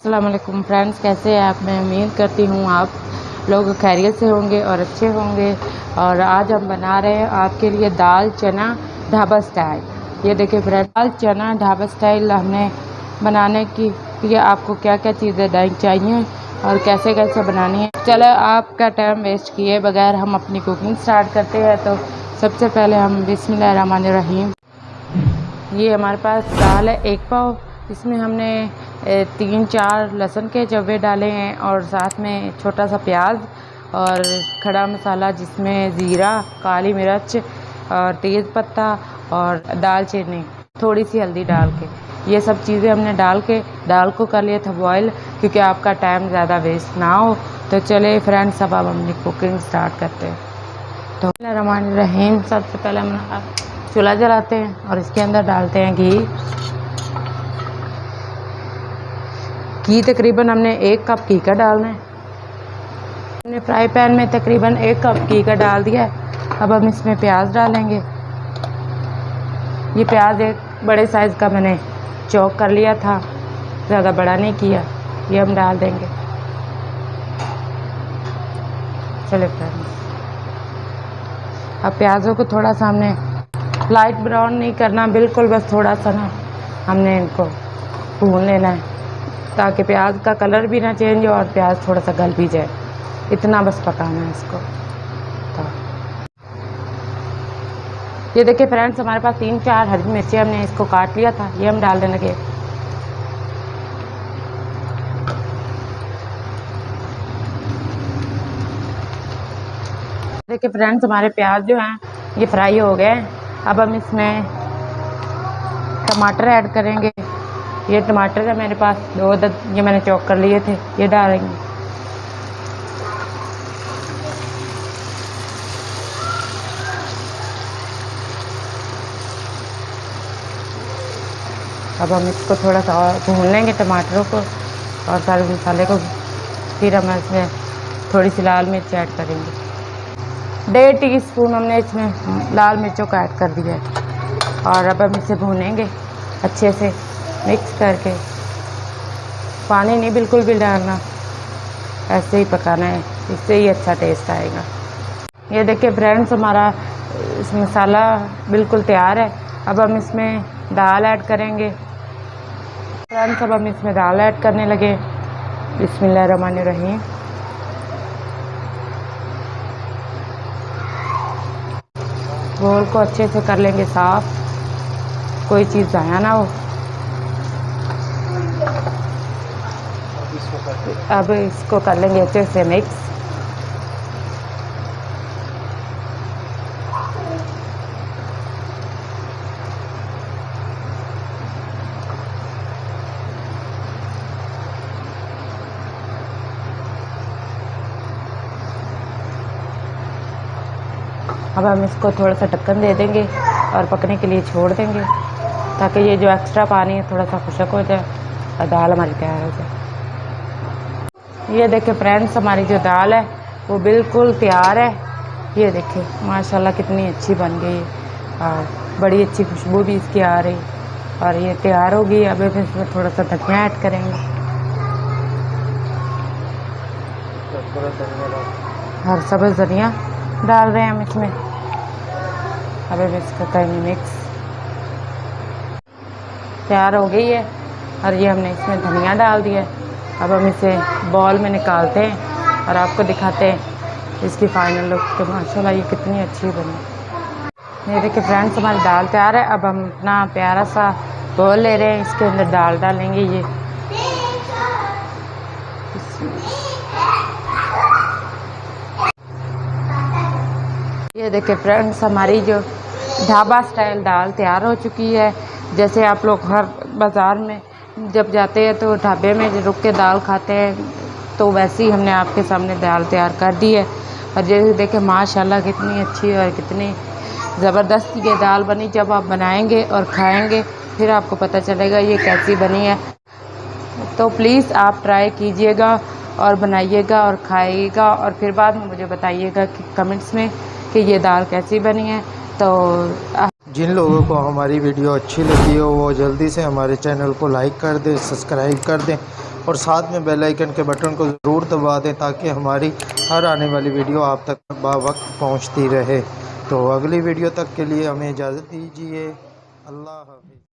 अस्सलामुअलैकुम फ्रेंड्स, कैसे हैं आप। मैं उम्मीद करती हूँ आप लोग खैरियत से होंगे और अच्छे होंगे। और आज हम बना रहे हैं आपके लिए दाल चना ढाबा स्टाइल। ये देखिए फ्रेंड्स, दाल चना ढाबा स्टाइल हमने बनाने की लिए आपको क्या क्या चीज़ें चाहिए और कैसे कैसे बनानी है। चलो आपका टाइम वेस्ट किए बगैर हम अपनी कुकिंग स्टार्ट करते हैं। तो सबसे पहले हम बिस्मिल्लाहिर्रहमानिर्रहीम। ये हमारे पास दाल है 1 पाव। इसमें हमने 3-4 लहसुन के जवे डाले हैं और साथ में छोटा सा प्याज और खड़ा मसाला जिसमें ज़ीरा, काली मिर्च और तेज़ पत्ता और दालचीनी, थोड़ी सी हल्दी डाल के ये सब चीज़ें हमने डाल के दाल को कर लिया था बॉयल, क्योंकि आपका टाइम ज़्यादा वेस्ट ना हो। तो चले फ्रेंड्स, अब हम अपनी कुकिंग स्टार्ट करते हैं। तो बिस्मिल्लाहिर्रहमानिर्रहीम, सबसे पहले हम चूल्हा जलाते हैं और इसके अंदर डालते हैं घी। घी तकरीबन हमने 1 कप घी का डालना है। हमने फ्राई पैन में तकरीबन 1 कप घी का डाल दिया है। अब हम इसमें प्याज डालेंगे। ये प्याज एक बड़े साइज़ का मैंने चॉप कर लिया था, ज़्यादा बड़ा नहीं किया। ये हम डाल देंगे। चलिए फ्रेंड्स, अब प्याज़ों को थोड़ा सा हमने लाइट ब्राउन नहीं करना, बिल्कुल बस थोड़ा सा ना हमने इनको भून लेना है, ताकि प्याज का कलर भी ना चेंज हो और प्याज थोड़ा सा गल भी जाए। इतना बस पकाना है इसको। तो ये देखिए फ्रेंड्स, हमारे पास 3-4 हरी मिर्ची हमने इसको काट लिया था, ये हम डालने लगे। देखिए फ्रेंड्स, हमारे प्याज जो हैं ये फ्राई हो गए। अब हम इसमें टमाटर ऐड करेंगे। ये टमाटर है मेरे पास 2 अदद, ये मैंने चॉप कर लिए थे, ये डालेंगे। अब हम इसको थोड़ा सा और भून लेंगे, टमाटरों को और सारे मसाले को। फिर हम इसमें थोड़ी सी लाल मिर्च ऐड करेंगे। 1.5 टीस्पून हमने इसमें लाल मिर्चों का ऐड कर दिया है। और अब हम इसे भूनेंगे अच्छे से मिक्स करके। पानी नहीं बिल्कुल भी डालना, ऐसे ही पकाना है, इससे ही अच्छा टेस्ट आएगा। ये देखिए फ्रेंड्स, हमारा मसाला बिल्कुल तैयार है। अब हम इसमें दाल ऐड करेंगे। फ्रेंड्स, अब हम इसमें दाल ऐड करने लगे। बिस्मिल्लाहिर्रहमानिर्रहीम। बोल को अच्छे से कर लेंगे साफ, कोई चीज़ ज़ाया ना हो। अब इसको कर लेंगे अच्छे से मिक्स। अब हम इसको थोड़ा सा ढक्कन दे देंगे और पकने के लिए छोड़ देंगे, ताकि ये जो एक्स्ट्रा पानी है थोड़ा सा खुशक हो जाए और दाल हमारी तैयार हो जाए। ये देखिए फ्रेंड्स, हमारी जो दाल है वो बिल्कुल तैयार है। ये देखिए माशाल्लाह कितनी अच्छी बन गई है और बड़ी अच्छी खुशबू भी इसकी आ रही, और ये तैयार होगी। अब इसमें थोड़ा सा धनिया ऐड करेंगे और सब्ज़ धनिया डाल रहे हैं हम इसमें। अब इसको करेंगे मिक्स। तैयार हो गई है और ये हमने इसमें धनिया डाल दिया है। अब हम इसे बॉल में निकालते हैं और आपको दिखाते हैं इसकी फाइनल लुक कि माशाल्लाह ये कितनी अच्छी बनी। ये देखिए फ्रेंड्स, हमारी दाल तैयार है। अब हम अपना प्यारा सा बोल ले रहे हैं। इसके अंदर दाल डालेंगे। ये देखिए फ्रेंड्स, हमारी जो ढाबा स्टाइल दाल तैयार हो चुकी है। जैसे आप लोग हर बाज़ार में जब जाते हैं तो ढाबे में रुक के दाल खाते हैं, तो वैसे ही हमने आपके सामने दाल तैयार कर दी है। और जैसे देखें माशाल्लाह कितनी अच्छी और कितनी ज़बरदस्त ये दाल बनी। जब आप बनाएंगे और खाएंगे फिर आपको पता चलेगा ये कैसी बनी है। तो प्लीज़ आप ट्राई कीजिएगा और बनाइएगा और खाइएगा, और फिर बाद में मुझे बताइएगा कि कमेंट्स में कि ये दाल कैसी बनी है। तो जिन लोगों को हमारी वीडियो अच्छी लगी हो वो जल्दी से हमारे चैनल को लाइक कर दें, सब्सक्राइब कर दें और साथ में बेल आइकन के बटन को ज़रूर दबा दें ताकि हमारी हर आने वाली वीडियो आप तक बावक्त पहुंचती रहे। तो अगली वीडियो तक के लिए हमें इजाज़त दीजिए। अल्लाह हाफ़िज़।